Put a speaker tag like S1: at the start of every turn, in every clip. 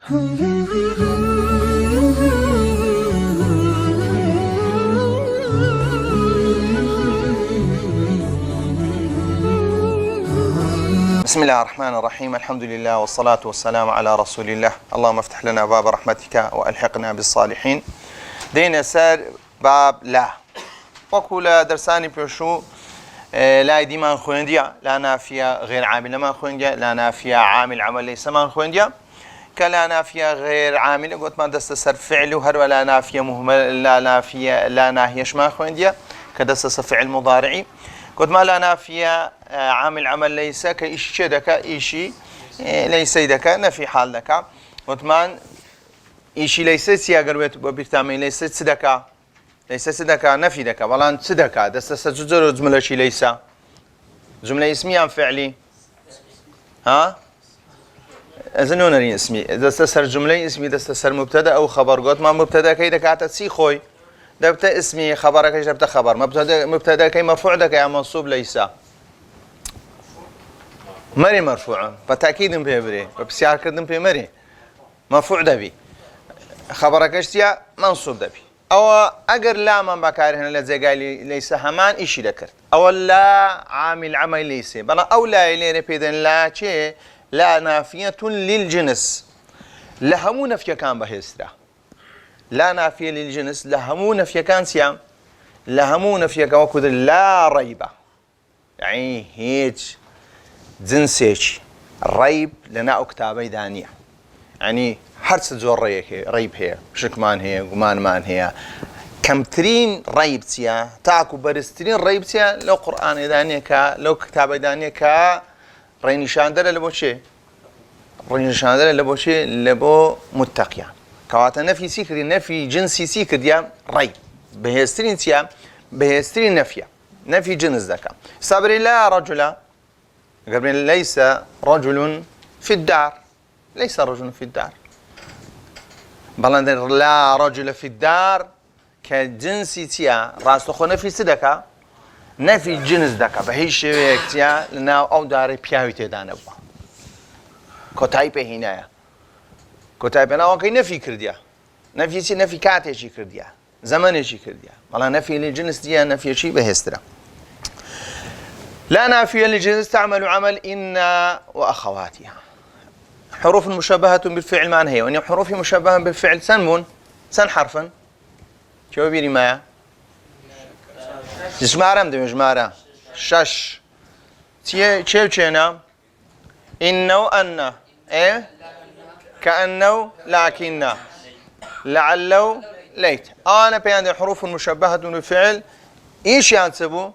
S1: بسم الله الرحمن الرحيم الحمد لله والصلاة والسلام على رسول الله اللهم افتح لنا باب رحمتك وألحقنا بالصالحين دين سر باب لا وكل درساني بيشو لا ديما خوينديا لا نافية غير عامل ما خوينديا لا نافية عامل عمل ليس ما خوينديا كلا نافية غير عامل قلت ما دست سر فعل وهر ولا نافية مهمل لا نافية لا ناهيش ما خوينديا كدست فعل مضارعي قلت ما لا نافية عامل عمل ليس كإيش شدك إيشي ليس يدك نفي حال دك قلت ما إيشي ليس سياقر وبرتامي ليس صدك ليس صدك نفي دك والآن صدك دست سجزر جملة شي ليس جملة اسمية أم فعلي ها أزنون رين اسمي دست سر جملة اسمي دست سر مبتدأ أو خبر قلت ما مبتدأ كي دك عتسي خوي دبت اسمي خبرك ايش دبت خبر مبتدا كي مرفوع دك يا منصوب ليس مري مرفوع فتاكيد بيبري بسيار كردم بمري مرفوع دبي خبرك ايش يا منصوب دبي او اگر لا من بكار هنا زي قال ليس همان ايش ذكرت او لا عامل عمل ليس بنا او لا الى بيدن لا شيء لا نافيه للجنس لهمو نفي كان بهسترا لا نافية للجنس لهمو نفي كان سيام لهمو نفي كان وكذا لا ريب يعني هيج جنسيش ريب لنا أكتابي دانية يعني حرس زور ريب هي شكمان هي قمان مان هي كمترين ريب سيا تاكو برسترين ريب سيا لو قرآن دانية كا لو كتابي دانية كا ريني شاندر لبو شي ريني شاندر لبو شي لبو متقيا كواتا نفي سيكري نفي جنسي سيكر يا ريب بهسترين سيا بهسترين نفي جنس ذكا صبري لا رجل قبل ليس رجل في الدار ليس رجل في الدار بلندر لا رجل في الدار كجنسي تيا راس خو نفي صدقه نفي جنس ذكا بهيش تيا لنا او داري بياوي تدانه كتايبه هنايا كتاب أنا وكي نفي كرديا نفي سي نفي كاتي شي كرديا زمن شي كرديا والله نفي للجنس دي نفي شي بهسترا لا نافية للجنس تعمل عمل إن وأخواتها حروف مشابهة بالفعل معنى هي وأن حروف مشابهة بالفعل سنمون سن حرفا شو بيري معايا جمارة مدام جمارة شش تشينا إنه أن إيه كأنه لكن لعله ليت أنا بين حروف مشبهة بالفعل إيش ينسبوا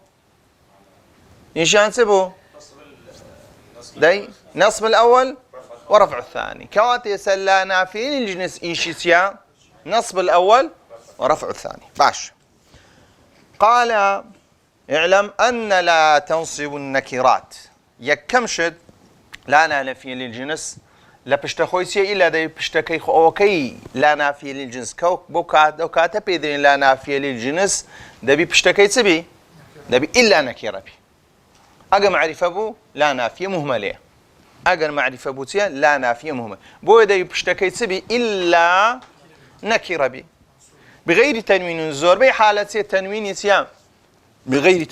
S1: داي نصب الأول ورفع الثاني كواتي سلا نافي للجنس إيش يسيا نصب الأول ورفع الثاني باش قال اعلم أن لا تنصب النكرات يكمشد لا نافي للجنس لا بشتخوي سي إلا داي بشتكي أوكي لا نافية للجنس بوكاتا بيدرين لا نافية للجنس دبي بشتكي سبي دبي إلا نكيرة بي أجا معرفة بو لا نافية مهملة أجا معرفة بو تيا لا نافية مهملة بو دبي بشتكي سبي إلا نكيرة بي بغير تنوين زور بي حالة تنوين يسيا بغير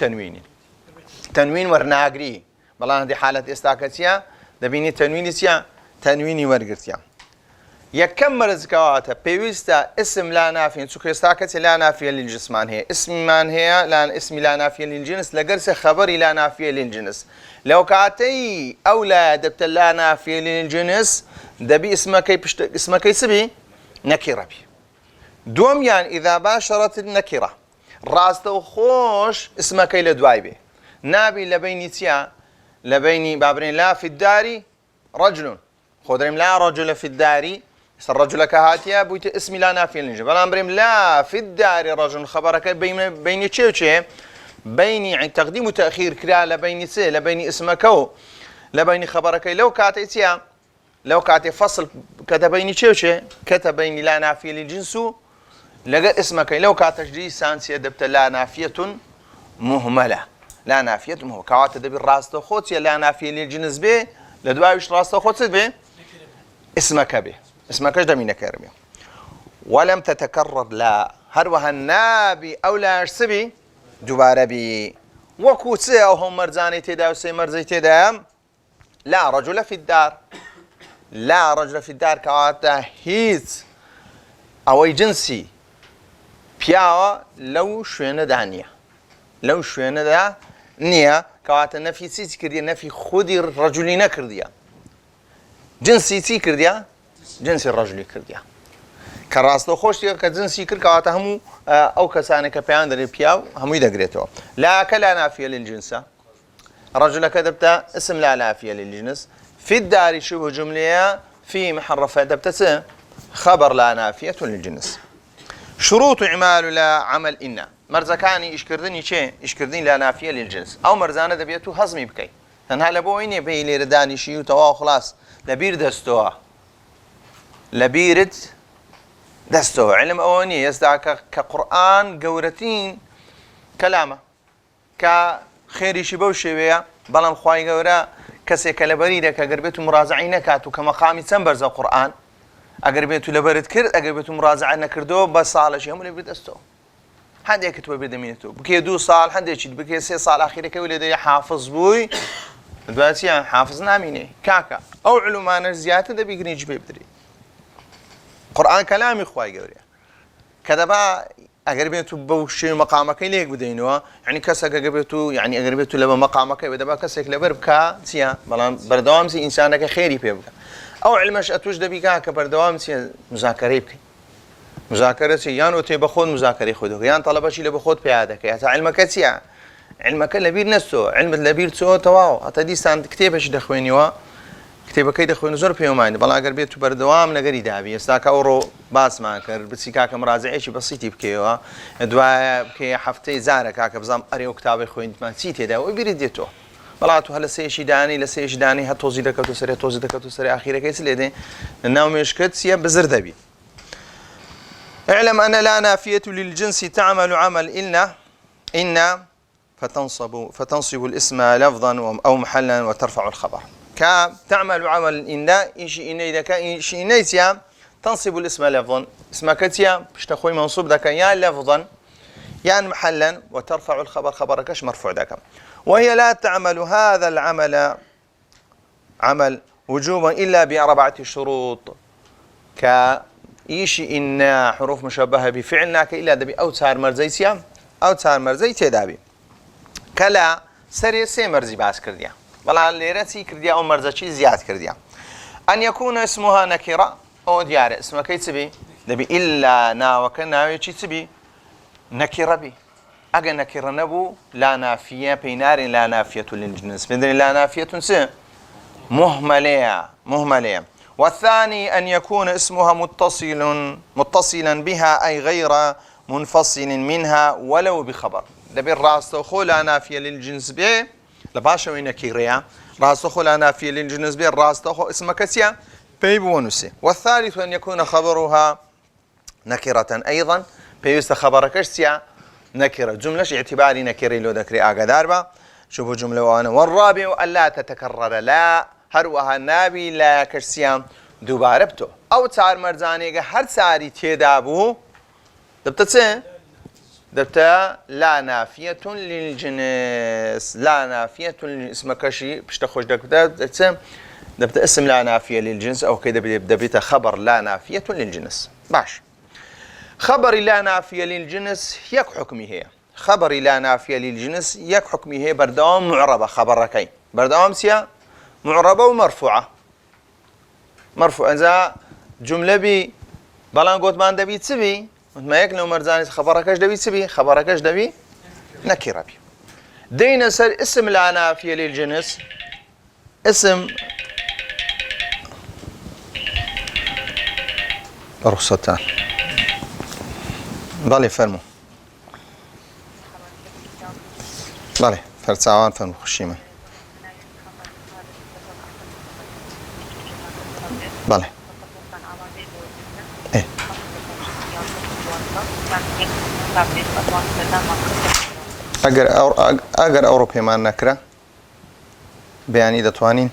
S1: تنوين ورناقري بلان هذه حالة استاكتيا دبيني تنوين يسيا تنويني ورقرتيا يكمل زكواته بيوستا اسم لا نافية سكريستاكتي لا نافية للجسمان هي اسم من هي لا اسم لا نافية للجنس لقرس خبري لا نافية للجنس لو كاتي أولاد دبت لا نافية للجنس دبي اسمك يسبي نكرة بي دوم يعني إذا باشرت النكرة راسته خوش اسمك لدوايبه نابي لبيني تيا لبيني بابرين لا في الدار رجل خدريم لا رجل في الدار الرجل كهاتيا بويت اسمي لا نافية للجنس بل أمريم لا في الدار رجل خبرك بيني تشي بيني يعني تقديم وتأخير كلا لبيني سي لبيني اسمك لبيني خبرك لو كاتيتيا لو كاتي فصل كتبيني تشي كتبيني لا نافية للجنس لقى اسمك لو كاتجدي سانسي دبت لا نافية مهملة لا نافية مهملة كوات دبي الراس خوتي لا نافية للجنس به لدوايش راس خوتي به اسمك به اسمكش دمي نكرة بي ولم تتكرر لا هروها النابي أو لا يرسبي دوباره بي وكوسي أو هم مرزاني تدا وسي مرزي تدا لا رجل في الدار لا رجل في الدار كواتا هيز أو جنسي بياوا لو شوينة دانية لو شوينة دا نية كواتا نفي سيسي كرديا نفي خودي الرجلين كرديا جنسي سي كرديا جنسي الرجلي كرديا كراستو خوشتي كجنسي كر كواتا همو أو كسانة كبيان دري بياو همو يدقريتو لا كلا نافية للجنسة رجل كذبت اسم لا نافية للجنس في الدار شبه جملة في محرفة دبتة خبر لا نافية للجنس شروط إعمال لا عمل إن مرزكاني إشكردني شيء إشكردني لا نافية للجنس أو مرزانة دبيتو هضمي بكي تنها لبويني بي لرداني شيء توا خلاص لبير دستوا لبيرد دستوا علم أواني يزدع كقرآن قورتين كلامه كخيري شبو شبيا بلام خواي قورا كسي كالبريدة كقربيتو مرازعين كاتو كمقامي تنبرز القرآن أقربيتو لبرد كرد أقربيتو مرازعين كردو بس على شيء هم اللي بيدستوا حد يكتب بدمينته بكي 2 صال حد يشد بكي 6 صال أخيرا كولدي حافظ بوي دلوقتي حافظ ناميني كاكا أو علومان زيادة ده بيقني جبه بدري قرآن كلامي خواي قوري كذا أقربيتو بوشي مقامك ليك بدينوا يعني كسك أقربيتو يعني أقربيتو لما مقامك بدأ كسك لبربكا سيا بلان بردوام سي إنسانك خيري بيبكا أو علمش أتوجد بيكا كبردوام سي مذاكرة بكي مذاكرة سي يان أتي بخود مذاكرة خده يان طلبة شي لبخود بيعادك يا علمك سيا علمك لبير نسو علم لبير سو تواو أتدي سان كتابش دخوينيوا كتابة كيد خوين زور بيومين بلا أقرب بيتو بردوام نقري دابي استاك أورو باس ما كر بسيكاك مراجعة شيء بسيط بكيوا دوا بكي حفتي زارك هاك بزام أريو كتاب خوين ما نسيت ده وبيرديتو بلاتو هلا سيش داني لسيش داني هتوزي دكتو سري توزي دكتو سري أخيرا كيس ليدين النوم يشكت سيا بزر دبي اعلم أن لا نافية للجنس تعمل عمل إن فتنصب الاسم لفظا أو محلا وترفع الخبر تعمل عمل إن إيشي إن إذا كان إيشي إنيسيا تنصب الاسم لفظا اسمك كتيا بشتخوي منصوب ذاك يا لفظا يعني محلا وترفع الخبر خبركش مرفوع ذاك وهي لا تعمل هذا العمل عمل وجوبا إلا ب4 شروط كإيشي إن حروف مشبهة بفعلناك إلا دبي أو تار مرزيسيا أو تار مرزي تدابي كلا سري سي مرزي باس كرديا بلا ليرتي كرديا أو مرزتي زياد كرديا أن يكون اسمها نكرة أو ديار اسمها كي تبي دبي إلا نا وكنا يشي تبي نكرة بي أجا نكرة نبو لا نافية بينار لا نافية للجنس بدل لا نافية سي مهملة والثاني أن يكون اسمها متصلا بها أي غير منفصل منها ولو بخبر دبي الراس تخو لا نافية للجنس به لباشا وين كيريا راس تخو لا نافية للجنس به الراس تخو اسمها كسيا بيبونسي والثالث أن يكون خبرها نكرة أيضا بيست خبرك سيا نكرة جملة اعتباري نكري لو ذكري أقداربا شوفوا جملة وأنا والرابع ألا تتكرر لا هروها نابي لا كرسيام دوباربتو أو تار مرزاني هر ساري تيدابو دبتتسين دبتا لا نافية للجنس لا نافية اسمك شيء باش تخرج دبتا اسم لا نافية للجنس أو كده دبتا خبر لا نافية للجنس باش خبر لا نافية للجنس يك حكمي هي خبر لا نافية للجنس يك حكمي هي بردوام معربة خبركين بردوام سيا معربة ومرفوعة إذا جملة بي بلان قوت مان دبي تسبي ما يك لو مرزاني خبركش دبي تسبي خبركش دبي نكرة بي دينا سر اسم لا نافية للجنس اسم رخصتان ضلي فرمو ضلي فرساوان فرمو خشيمة ضلي ايه اگر اوروبي ما نكره بياني دتوانين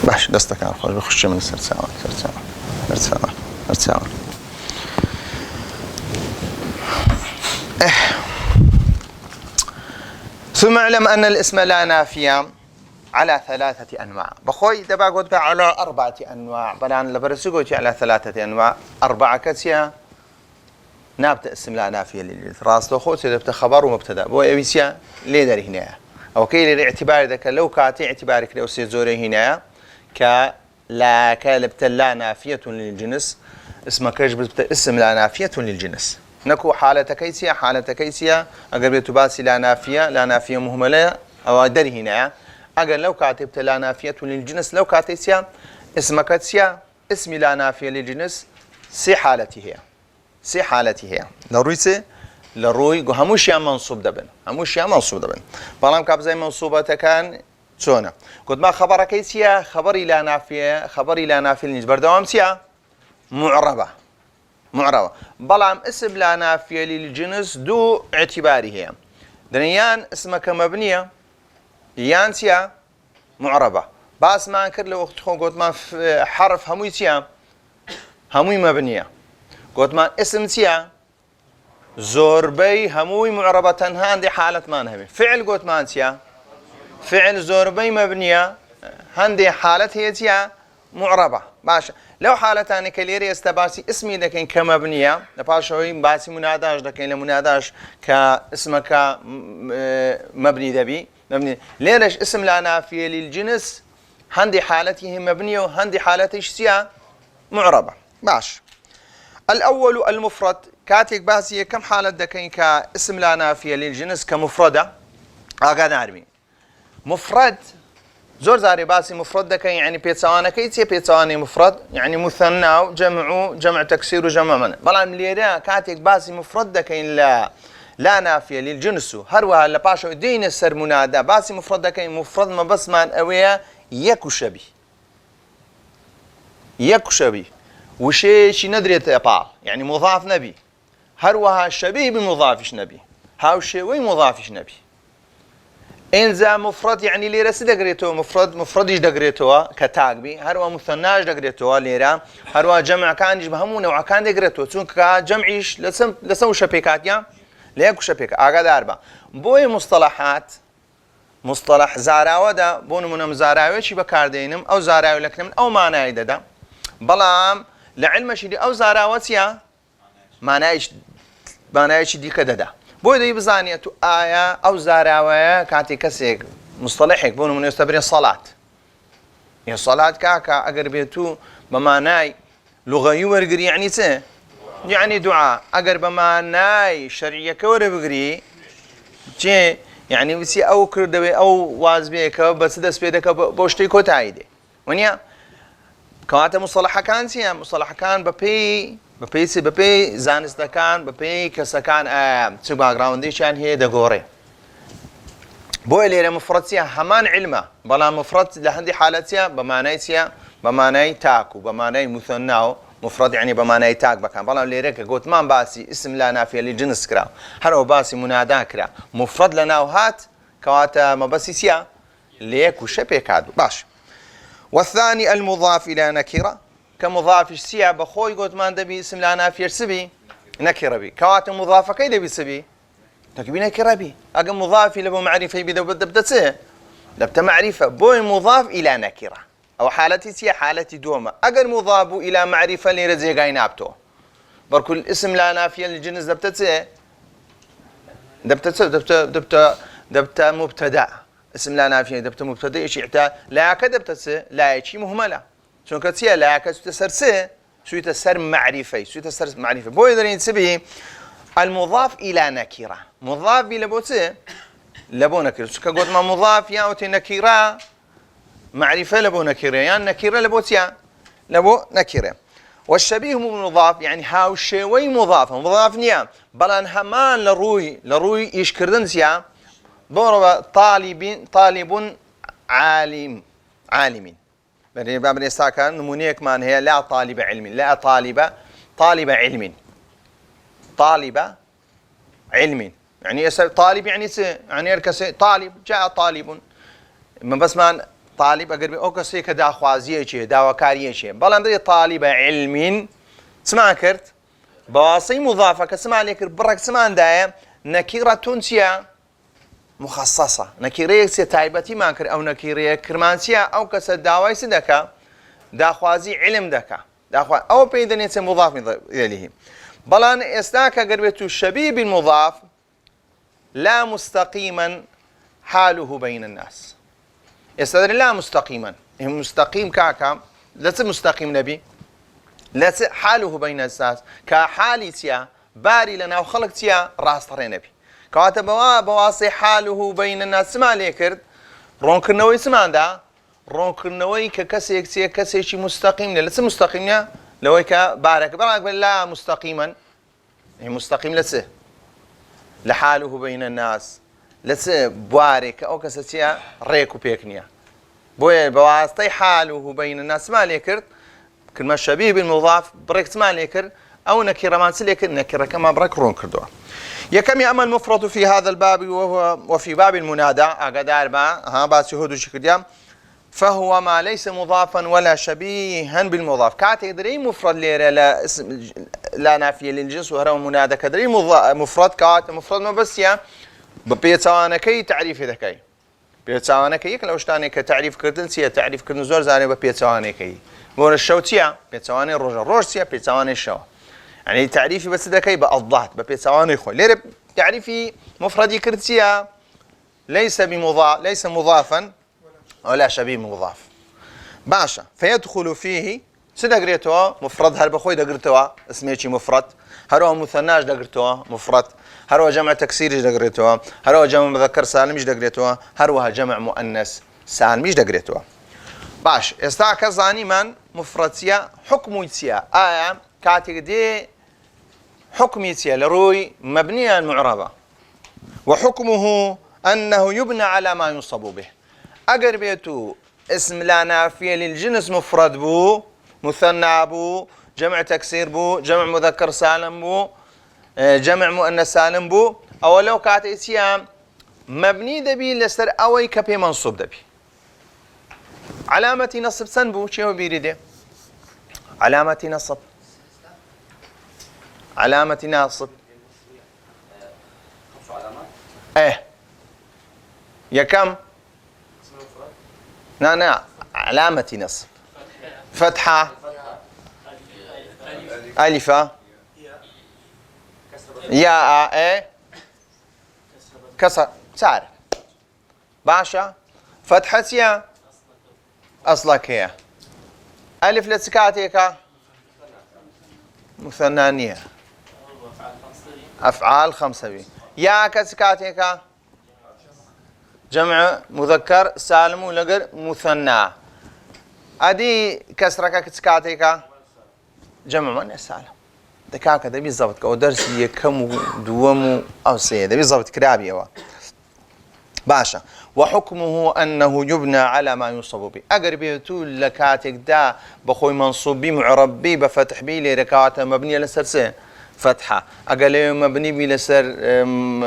S1: باش دستك على الخوش بخش من السرساوة ارتساوة ثم اعلم أن الاسم لا نافية على 3 أنواع. بخوي دبا قلت على 4 أنواع بلان لبرسقوتي على 3 أنواع 4 كتيا نابت اسم لا نافية للجنس راس خوتي دبت خبر ومبتدا بو ايسيا ليدر هنا او كي الاعتبار ذاك لو كاتي اعتبارك لو سيزوري هنا ك لا كلبت لا نافية للجنس اسمك جبت اسم لا نافية للجنس نكو حالة كيسيا اقربت باسي لا نافية مهملة او در هنا اگر لو كاتبت لا نافية للجنس لو كاتيسيا اسمك تسيا اسم لا نافية للجنس سي حالتي هي لروي هموشيا منصوب دبن بلام كاب زي منصوبة كان شونه قلت ما خبرك يسيا خبري لا نافية للجنس بردوام سيا معربة بلام اسم لا نافية للجنس دو اعتباري هي دنيان اسمك مبنية يان سيا معربة باس ما انكر لو قلت ما حرف هموي سيا هموي مبنية قلت ما اسم سيا زوربي هموي معربة تنها عندي حالة ما نهبي فعل قلت ما سيا فعل زوربي مبنية عندي حالة هي سيا معربة باشا لو حالة ثانية كليري استباسي اسمي لكن كمبنية لباشوي باسي مناداش لكن لمناداش كاسمك مبني دبي مبني ليش اسم لا نافية للجنس عندي حالته مبنية وعندي حالته سيا معربة باش الأول المفرد كاتك باسية كم حالة دكين كاسم لا نافية للجنس كمفردة أقعد نعرفين مفرد زور زاري باسي مفرد دكين يعني بيتسوانا كيتسي بيتسواني مفرد يعني مثنى جمع تكسير وجمع منع بلان ليرا كاتك باسي مفرد دكين لا نافية للجنس هروها لباشو دين السر منادى باسي مفرد دكين مفرد ما بس مان أويا يكو شبيه وشي ندريت أبال يعني مضاف نبي هروها شبيه بمضافش نبي هاو شوي مضافش نبي إنزا مفرد يعني ليرة سدقريتو مفردش دقريتو كتاقبي هروها مثناش دقريتو ليرة هروها جمع كان يجب همون وعا كان دقريتو تون كجمعيش لسو شبيكات يا ليكو شبيك أقاد 4 بوي مصطلح زاراوة دا بونو منم زاراوة شي بكاردينم أو زاراوة لكنم أو معنى دا بلام لعلم شدي أو زاراوتيا معناش دي كددا بوي دي بزانية آية أو زاراوة كاتي كسيك مصطلحك بونو من يستبرين صلاة يعني صلاة كاكا أقربيتو بمعناي لغوي ورقري يعني سه يعني دعاء أقرب بمعناي شرعية كوري بقري جي يعني بسي أو كردوي أو وازبيك بس دس بيدك بوشتي كوتايدي ونيا كواتا مصطلحة كان سيا مصطلحة كان ببي زانست كان ببي كسكان سو باك جراوند شان هي دغوري بوي ليرة مفرد سيا همان علمه بلا مفرد لهندي حالتيا بمعنى تاكو بمعنى مثنى مفرد يعني بمعنى تاك بكان بلا ليرة قلت ما باسي اسم لا نافية للجنس كرا هرو باسي منادى كرا مفرد لنا وهات كواتا ما باسي سيا ليكو شبه كادو باش والثاني المضاف إلى نكرة كمضاف السيا بخوي قلت ما دبي اسم لا نافية سبي نكرة بي كوات مضافة كي دبي سبي تكبي نكرة بي أجا مضاف إلى معرفة دبت معرفة بوي مضاف إلى نكرة أو حالتي سيا حالتي دوما أجا مضاف إلى معرفة اللي رزي قاينابتو بركل اسم لا نافية للجنس دبت مبتدأ اسم لا نافية دبت مبتدأ إيش يعتى لا كدبت لا شيء مهملة شون كتسيا لا كتسر سوي تسر معرفة بوي درين سبي المضاف إلى نكرة مضاف إلى لبو نكرة سو كقول ما مضاف يا أوتي نكرة معرفة لبو نكرة يعني نكرة لبو نكرة والشبيه مضاف يعني هاو شوي مضاف نيا بلان همان لروي إيش كردن سيا بورو طالب عالم بني باب الإستاكان نمونيك مان هي لا طالب علم يعني طالب يعني يعني اركس طالب جاء طالب من بس مان طالب أقرب أو كسي كدا خوازية شيء داوكارية شيء بلان دري طالب علم سمع كرت بواسي مضافة كسمع لك برك سمع دايم نكيرة تونسية مخصصة نكيرة تايبتي ما كر أو نكيرة كرمانسية أو كس داوي سدكا داخوازي علم دكا داخوا أو بيدن ينسى مضاف إليه بلان استاك قربت الشبيه بالمضاف لا مستقيما حاله بين الناس يستدر لا مستقيما مستقيم كاكا ليس مستقيم نبي ليس حاله بين الناس كحالي تيا باري لنا وخلق تيا راس طري نبي كاتب بواصي حاله بين الناس ما ليكرد رونك النوي سمان رونك النوي ككسي شي مستقيم ليس مستقيم لو بارك لا مستقيما هي مستقيم لسه لحاله بين الناس لسه بوارك او كساتيا ريكو بيكنيا بوي بواسطي حاله بين الناس ما ليكرد كلمة شبيه بالمضاف بريكت ما ليكر او نكره ما سليكر نكره كما برك رون كردوا يكم يعمل المفرد في هذا الباب وفي باب المنادى اقدار ما ها باس يهود شكديا فهو ما ليس مضافا ولا شبيها بالمضاف كاتي دري مفرد ليره لا اسم لا نافيه للجنس وهو منادى كدري مفرد كات مفرد ما بس يا ببيتانا كي تعريف ذكي بيتانا كي لو شتاني كتعريف كردنسيه تعريف كردن زور زاني ببيتانا كي بون الشوتيه بيتانا روجسيا بيتانا الشو يعني تعريفي بس ذكي بالضغط ببيتانا خو ليره تعريفي مفردي كردسيه ليس مضافا ولا شبيه مضاف باشا فيدخل فيه سدقريتوا مفرد هل بخوي دقرتوا اسمه شي مفرد هرو مثناج دقرتوا مفرد هرو جمع تكسير دقرتوا هرو جمع مذكر سالم دقرتوا هروها جمع مؤنث سالم دقرتوا باش استاك زاني من مفردسيا حكميتيا كاتي دي حكميتيا لروي مبنيا معربه وحكمه انه يبنى على ما ينصب به اگر بيتو اسم لا نافية للجنس مفرد بو مثنى بو جمع تكسير بو جمع مذكر سالم بو جمع مؤنث سالم بو او لو كانت اسيام مبني دبي لسر اوي كبي منصوب دبي علامة نصب سنبو شنو بيريده علامة نصب يا كم لا علامة نصب فتحة ألفة ياء كسر تعرف باشا فتحة يا أصلك هي ألف لتسكاتيكا مثنانية أفعال خمسة بي يا كسكاتيكا جمع مذكر سالم ولقر مثنى ادي كسرك كسكاتيكا جمع مؤنث سالم دكاكا ده بالضبط او درس يكم دوم او سي ده بالضبط كرابي هو باشا وحكمه انه يبنى على ما ينصب به اقربيتو لكاتك دا بخوي منصوب بي معرب بي بفتح بي لركعات مبنيه لسرسه فتحة أقل مبني بلسر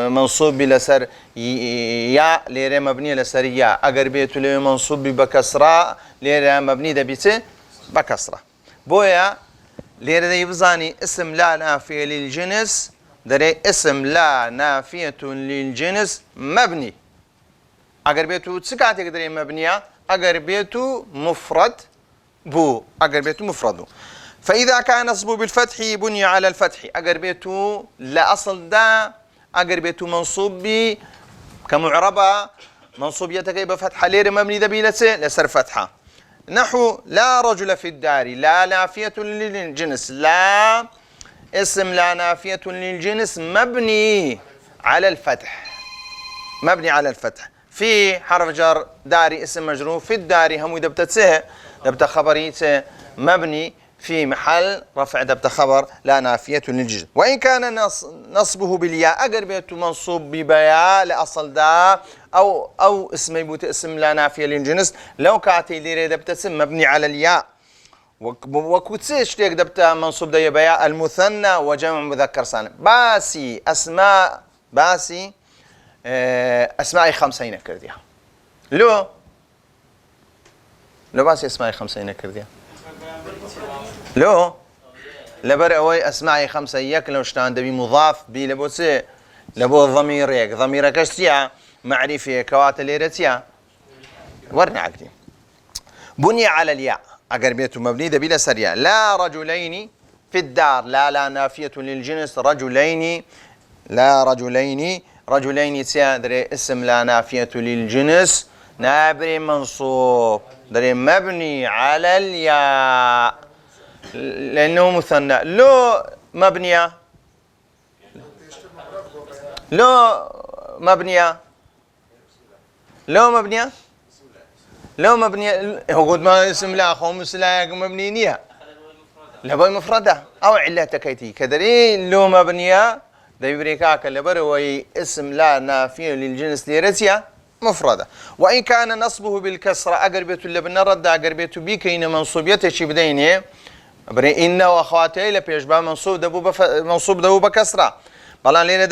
S1: منصوب بلسر يا ليرة مبني لسر يا أقر بيتو لي منصوب بكسرة ليرة مبني دبيته بكسرة بويا ليرة يبزاني اسم لا نافية للجنس دري اسم لا نافية للجنس مبني أقر بيتو تسكاتي قدري مبنية أقر بيتو مفرد بو أقر بيتو مفرد فإذا كان نصبه بالفتح بني على الفتح أقربيته لا أصل دا أقربيته منصوب بي كمعربة منصوبيتك بفتحة لير مبني ذبي لسر فتحة نحو لا رجل في الدار لا نافية للجنس لا اسم لا نافية للجنس مبني على الفتح في حرف جر داري اسم مجرور في الدار هم دبت خبري مبني في محل رفع دبت خبر لا نافية للجنس وإن كان نصبه بالياء أقربيته منصوب ببياء لأصل دا أو اسم يبوت اسم لا نافية للجنس لو كاتي ليري دبت اسم مبني على الياء وكتسيش تيك دبت منصوب دا بياء المثنى وجمع مذكر سالم أسماء 50 كرديها لو لو باس اسماء خمسة نكرديا لو لبر اوي اسماء خمسة يك لو شتان دبي مضاف بي لبوسي لبو ضميرك ضميرك اشتيا معرفة كوات ليرتيا ورنا عقدي بني على الياء أقربيته مبني دبي لسريا لا رجلين في الدار لا نافية للجنس رجلين لا رجلين سيادري اسم لا نافية للجنس نابري منصوب دري مبني على الياء لأنه مثنى لو مبنية لو مبنية هو قد ما اسم لا خمس لا مبني نية لبوي مفردة أو علة تكيتي كدري لو مبنية دبريكاك لبروي اسم لا نافية للجنس ليرسيا مفردة وإن كان نصبه بالكسرة أقربيت اللي بنرد أقربيت بيكين منصوبيته شي بدينه بري إن وأخواتي لبيشبه منصوب دبو بكسرة بلان لينا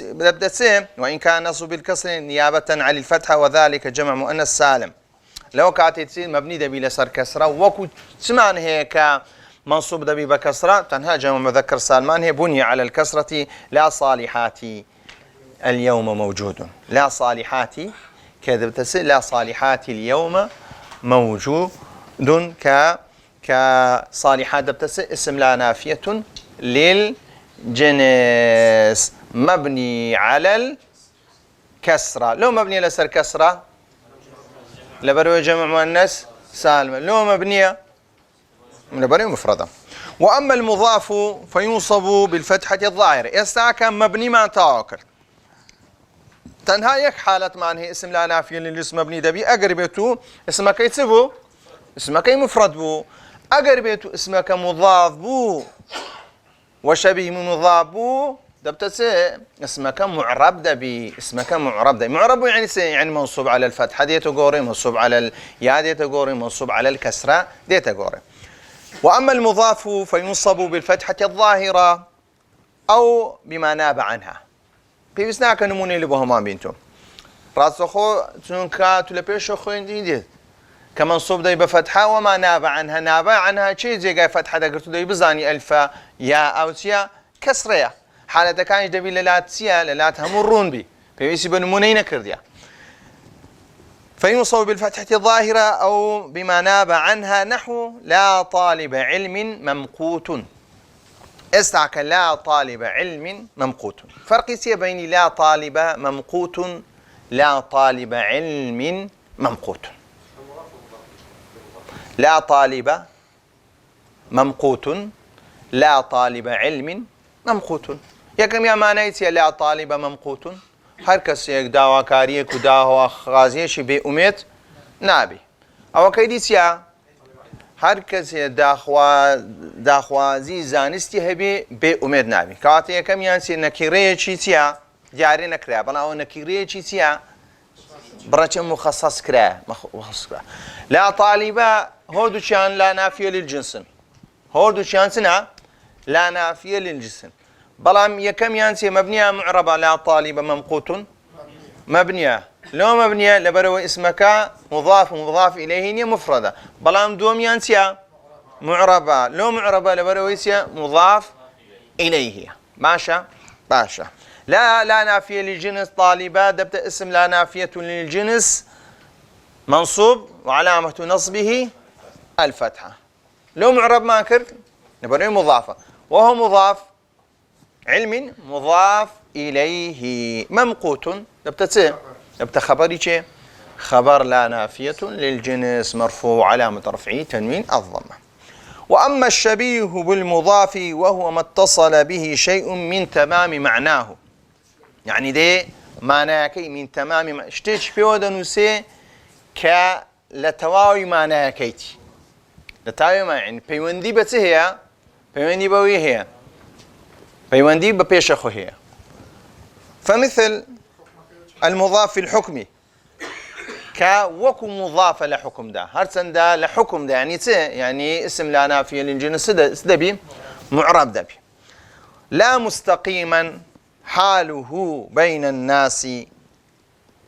S1: بدأ سي وإن كان نصب بالكسر نيابة عن الفتحة وذلك جمع مؤنث سالم لو كانت تصير مبني دبي لسر كسرة وكو سمان هيك منصوب دبي بكسرة تنها جمع مذكر سالمان هي بني على الكسرة لا صالحاتي اليوم موجود لا صالحاتي كذا بتسي لا صالحاتي اليوم موجود كصالحات بتسي اسم لا نافية للجنس مبني على الكسرة لو مبني لسر كسرة لبروي جمع مؤنث سالم لو مبنية لبروي مفردة وأما المضاف فينصب بالفتحة الظاهرة يستعكم مبني ما تاكل تنهايك حالة معنى اسم لا نافية للجنس مبني دبي أقربيتو اسمك يتسبو اسمك مفرد بو أقربيتو اسمك مضاف بو وشبيه مضاف بو دبتسي اسمك معرب دبي اسمك معرب دبي معرب يعني منصوب على الفتحة ديتا قوري منصوب على الياء ديتا قوري منصوب على الكسرة ديتا قوري وأما المضاف فينصب بالفتحة الظاهرة أو بما ناب عنها في بسناك نموني اللي بهما بينتم راسخو تنكا تلبيش خوين دي كمنصوب دي بفتحة وما ناب عنها شيء زي قاي فتحة دقرتو دي بزاني ألفا يا أو سيا كسرية حالة كانش دبي للات سيا للات همرون بي في بنموني نكرديا فينصب بالفتحة الظاهرة أو بما ناب عنها نحو لا طالب علم ممقوت استعك لا طالب علم ممقوت فرق سي بين لا طالب ممقوت لا طالب علم ممقوت لا طالب ممقوت لا طالب علم ممقوت يكم يا مانيتي لا طالب ممقوت هر کس یک داواکاری کو داوا خازیش به امید نابی او کیدیسیا هر کس داخوازی زانستی هبی به امید نابی کاتی یکم یانسی نکیره چیتیا جاری نکرا بنا او نکیره چیتیا برچ مخصص کرا لا طالبه هودو شان لا نافيه للجنس هودو شان سنا لا نافيه للجنس بلام يكم يانسي مبنية معربة لا طالب ممقوت مبنية لو مبنية لبرو اسمك مضاف إليه مفردة بلام دوم يانسي معربة لو معربة لبرو اسمك مضاف إليه باشا لا نافية للجنس طالبة دبت اسم لا نافية للجنس منصوب وعلامة نصبه الفتحة لو معرب ما كرت لبرو مضافة وهو مضاف علم مضاف إليه ممقوت دبت خبري شيء خبر لا نافية للجنس مرفوع علامة رفعه تنوين الضمة وأما الشبيه بالمضاف وهو ما اتصل به شيء من تمام معناه يعني ده معناكي من تمام اشتيش في ودنوسي لتواوي معناكيتي لتواوي ما يعني بيوندي بتهيا بيوندي بوي هي بيوندي ببيش أخوه فمثل المضاف الحكمي كوكو مضاف لحكم ده هرسن ده لحكم ده يعني اسم لا نافية للجنس سدبي معرب دبي لا مستقيما حاله بين الناس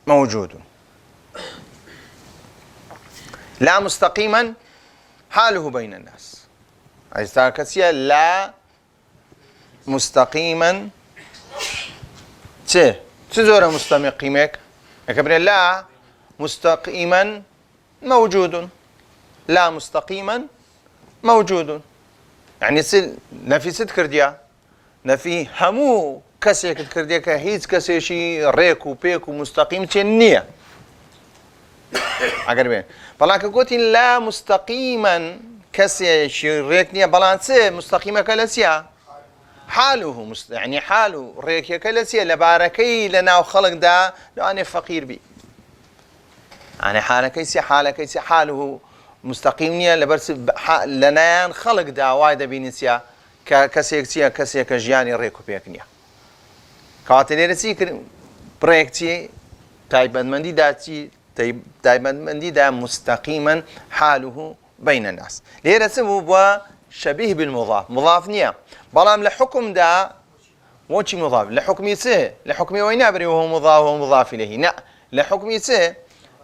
S1: موجود لا مستقيما حاله بين الناس. أجزاء كسية لا مستقيما تزور مستقيمك كبر لا مستقيما موجود، لا مستقيما موجود، يعني نفي ست كرديا نفي همو كسي كرديا كهيز كسي شي ريك وبيك ومستقيم تنية أقربين بلان كقولتي لا مستقيما كسي شي ريك نية بلان سي مستقيمة كلاسيا حاله يعني حاله ريك كلاسيا لباركي لنا وخلق دا لو أنا فقير بي يعني حالكيسي حاله مستقيمنيا لبرس لنان خلق دا وايدا بينسيا كسي كجياني ريكو بيكنيا كاتليرسي بريكتي تايبان مندي دا مستقيما حاله بين الناس ليرسمه شبيه بالمضاف مضاف نيا بلام لحكم دا وشي مضاف لحكمي سي لحكمي وين ابري وهو مضاف اليه لا لحكمي سي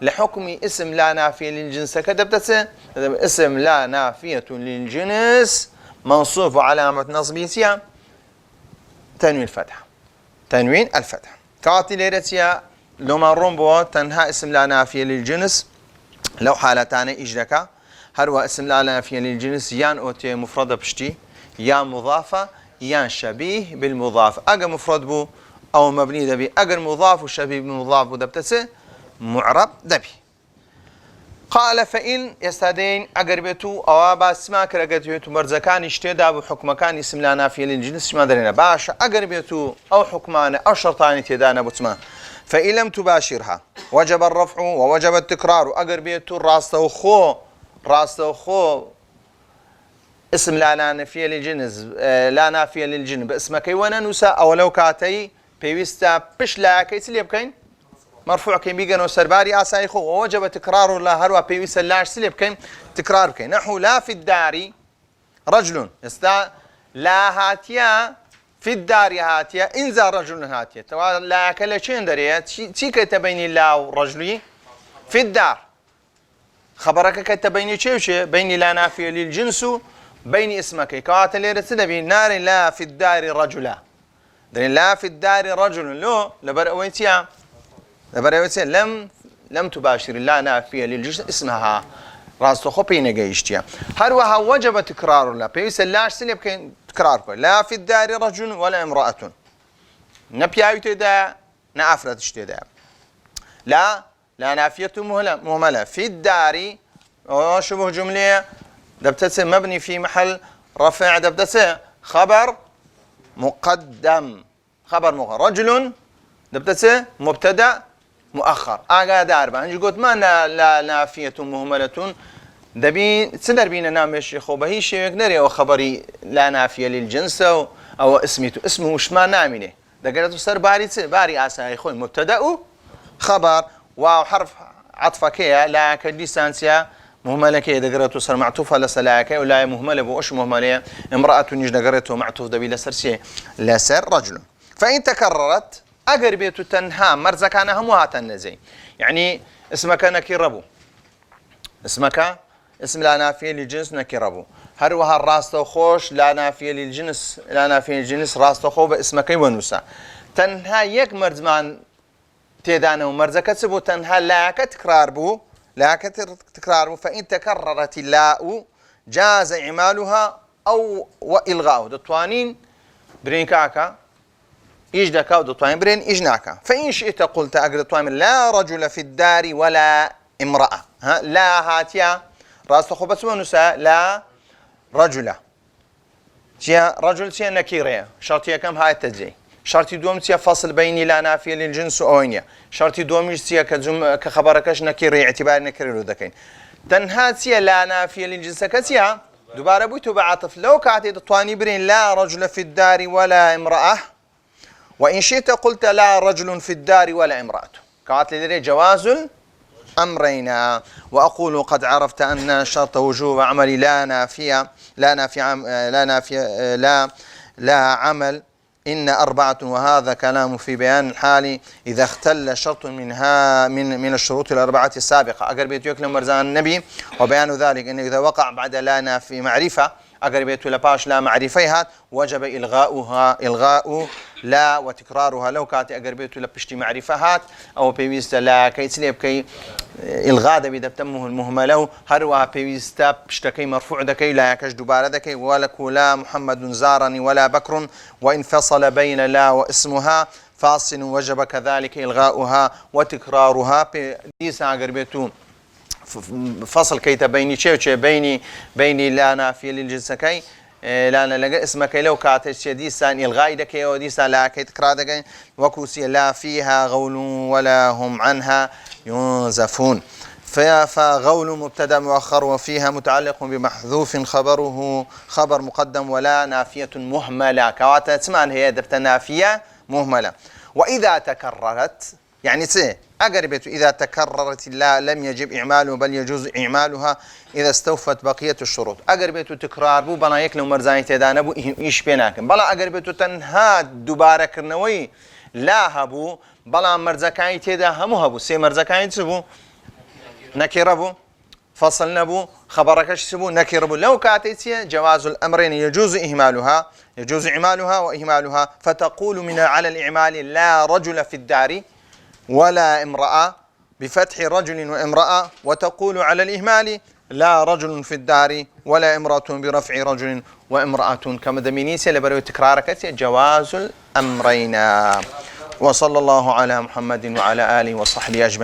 S1: لحكم اسم لا نافية للجنس كتبت اسم لا نافية للجنس منصوب علامة نصبه تنوين الفتح كاتي ليرتيا لما رومبو تنها اسم لا نافية للجنس لو حالتان اجدك هروا اسم لا نافية للجنس يان اوتي مفردة بشتي يان مضافة يان شبيه بالمضاف اقا مفرد بو او مبني دبي اقا مضاف وشبيه بالمضاف دبتسه معرب دبي قال فإن يستدين أقربتو أو باسما كرقتو مرزكان اشتدا بحكمكان اسم لا نافية للجنس ما درينا باشا أقربتو أو حكمان أو شرطان تدانا بتما فإن لم تباشرها وجب الرفع ووجب التكرار أقربتو راسته خو اسم لا نافية للجنس لا نافية للجنس باسمك وننسى أو لو كاتي بيوستا بش لا كيس اللي بكين مرفوع كين بيجن وسرباري آسايخو ووجب تكرار الله هروا بيوس اللاش سليب كين تكرار كين نحو لا في الدار رجل يستا لا هاتيا في الدار هاتيا إنزا رجل هاتيا توا لا كلا شين دريا تي كتبيني لا ورجلي في الدار خبرك كتبيني شيء بيني لا نافية للجنس بين اسمك كوات اللي رسل بي نار لا في الدار رجلا لا في الدار رجل لو لبرأويتيا لم تباشر لا نافية للجنس اسمها راس خبي نجيشتيا هروها وجب تكرار لا بيس اللاش سليب كين تكرار لا في الدار رجل ولا امرأة نبيا يتدا نافرت اشتدا لا نافية مهملة في الدار شبه جملة دبتسه مبني في محل رفع دبتسه خبر مقدم رجل دبتسه مبتدأ مؤخر دار بانجي قلت ما لا نافية مهملة دبي سدر بينا نامش خوبه شيء نري او خبري لا نافية للجنس او اسمه وش ما نامنه دقرته صار باري اساي خوي مبتدأ خبر واو حرف عطفك لا كديسانسيا مهملة كي دقرته صار معطوفة لسلاكي ولا مهملة بوش مهملة امرأة نيج دقرته معطوف دبي لسرسي لا سر رجل فإن تكررت أقربيت تنها مرزكانا هموها تنزي يعني اسمك نكربو اسمك اسم لا نافية للجنس نكربو هروها الراس خوش لا نافية للجنس راس خو باسمك ونوسا تنها يك مرزمان تيدانا ومرزكة سبو تنها لا كتكرار بو فإن تكررت اللاء جاز إعمالها أو وإلغاء دطوانين برينكاكا إجدك ودطوانين برين إجناكا فإن شئت قلت أقل طوانين لا رجل في الدار ولا امرأة لا هاتيا راس خبس ونساء لا رجل رجل سيا نكيريا شرطية كم هاي التجزي شرطي دوم سيا فصل بيني لا نافية للجنس أوينيا شرطي دوم سيا كخبركش نكيري اعتبار نكيري ذكين تنها سيا لا نافية للجنس كسيا دوباره بيتو بعطف لو كاتي طواني برين لا رجل في الدار ولا امرأة وإن شئت قلت لا رجل في الدار ولا امرأة كانت لدي جواز أمرين وأقول قد عرفت أن شرط وجوب عمل لا عمل إن أربعة وهذا كلام في بيان الحال إذا اختل شرط منها من الشروط الأربعة السابقة. أقر بيت يكلم مرزان النبي وبيان ذلك أنه إذا وقع بعد لا نافي معرفة أقر بيت لباش لا معرفيها وجب إلغاء لا وتكرارها لو كانت أقر بيت لبشتي معرفات أو بيويست لا كي تسليب كي إلغاء إذا بتمه المهمله هروها بيويستا بشتكي مرفوع دكي لا يكش دبارة دكي ولك لا محمد زارني ولا بكر وإن فصل بين لا واسمها فاصل وجب كذلك إلغاؤها وتكرارها ديسا أقر بيتو فصل كي تبيني شيء بيني لا نافية للجنس كي لا لقى اسمك لو كاتش ديسان إلغاء دكي وديسا لا كي تكرار دكي وكوسي لا فيها غول ولا هم عنها ينزفون. فغول مبتدا مؤخر وفيها متعلق بمحذوف خبره خبر مقدم ولا نافية مهملة كواتا تسمع هي درت نافية مهملة. وإذا تكررت يعني أقربت إذا تكررت لا لم يجب إعماله بل يجوز إعمالها إذا استوفت بقية الشروط. أقربت تكرار بو بنا يكلم مرزاني تدانا بو إيش بيناكم بلا أقربت تنها دوباره كرنوي لا هبو بلا مرزكاي تدا همو هبو سي مرزكاي تسبو نكربو فصل نبو خبركش سبو نكربو لو كاتيتيا جواز الأمرين يجوز إعمالها وإهمالها فتقول من على الإعمال لا رجل في الدار ولا امرأة بفتح رجل وامرأة وتقول على الإهمال لا رجل في الدار ولا امرأة برفع رجل وامرأة كما دمينيسي لبروي تكرارك جواز الأمرين. وصلى الله على محمد وعلى آله وصحبه أجمعين.